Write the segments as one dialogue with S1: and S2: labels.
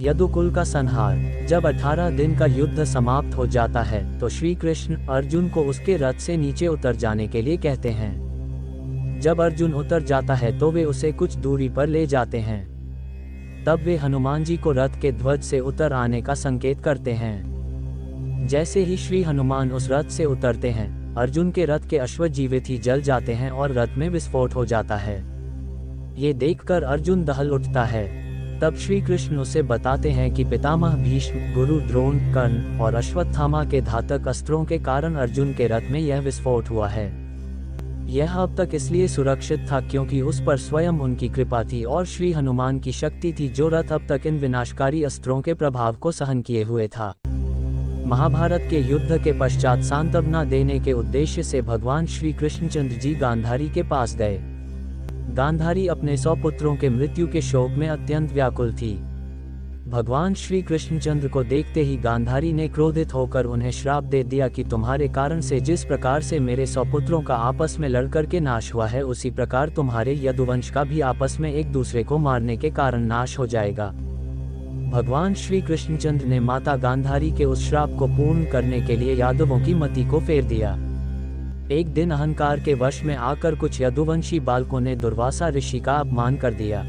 S1: यदुकुल का संहार। जब 18 दिन का युद्ध समाप्त हो जाता है तो श्री कृष्ण अर्जुन को उसके रथ से नीचे उतर जाने के लिए कहते हैं। जब अर्जुन उतर जाता है तो वे उसे कुछ दूरी पर ले जाते हैं। तब वे हनुमान जी को रथ के ध्वज से उतर आने का संकेत करते हैं। जैसे ही श्री हनुमान उस रथ से उतरते हैं, अर्जुन के रथ के अश्व जीवित ही जल जाते हैं और रथ में विस्फोट हो जाता है। ये देखकर अर्जुन दहल उठता है। तब श्री कृष्ण उसे बताते हैं कि पितामह भीष्म, गुरु द्रोण, कर्ण और अश्वत्थामा के घातक अस्त्रों के कारण अर्जुन के रथ में यह विस्फोट हुआ है। यह अब तक इसलिए सुरक्षित था क्योंकि उस पर स्वयं उनकी कृपा थी और श्री हनुमान की शक्ति थी जो रथ अब तक इन विनाशकारी अस्त्रों के प्रभाव को सहन किए हुए था। महाभारत के युद्ध के पश्चात सांत्वना देने के उद्देश्य से भगवान श्री कृष्णचंद्र जी गांधारी के पास गए। गांधारी अपने 100 पुत्रों के मृत्यु के शोक में अत्यंत व्याकुल थी। भगवान श्री कृष्णचंद्र को देखते ही गांधारी ने क्रोधित होकर उन्हें श्राप दे दिया कि तुम्हारे कारण से जिस प्रकार से मेरे 100 पुत्रों का आपस में लड़कर के नाश हुआ है, उसी प्रकार तुम्हारे यदुवंश का भी आपस में एक दूसरे को मारने के कारण नाश हो जाएगा। भगवान श्री कृष्णचंद्र ने माता गांधारी के उस श्राप को पूर्ण करने के लिए यादवों की मति को फेर दिया। एक दिन अहंकार के वश में आकर कुछ यदुवंशी बालकों ने दुर्वासा ऋषि का अपमान कर दिया।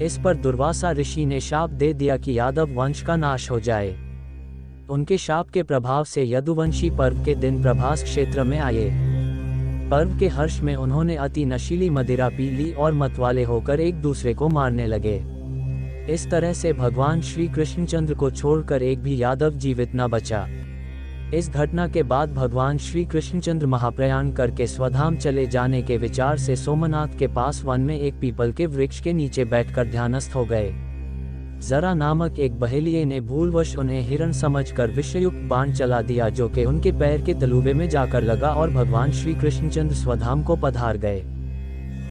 S1: इस पर दुर्वासा ऋषि ने शाप दे दिया कि यादव वंश का नाश हो जाए। उनके शाप के प्रभाव से यदुवंशी पर्व के दिन प्रभास क्षेत्र में आए। पर्व के हर्ष में उन्होंने अति नशीली मदिरा पी ली और मतवाले होकर एक दूसरे को मारने लगे। इस तरह से भगवान श्री कृष्णचंद्र को छोड़कर एक भी यादव जीवित न बचा। इस घटना के बाद भगवान श्री कृष्णचंद्र महाप्रयाण करके स्वधाम चले जाने के विचार से सोमनाथ के पास वन में एक पीपल के वृक्ष के नीचे बैठकर ध्यानस्थ हो गए। जरा नामक एक बहेलिये ने भूलवश उन्हें हिरण समझकर विषयुक्त बाण चला दिया, जो कि उनके पैर के तलुबे में जाकर लगा और भगवान श्री कृष्णचंद्र स्वधाम को पधार गए।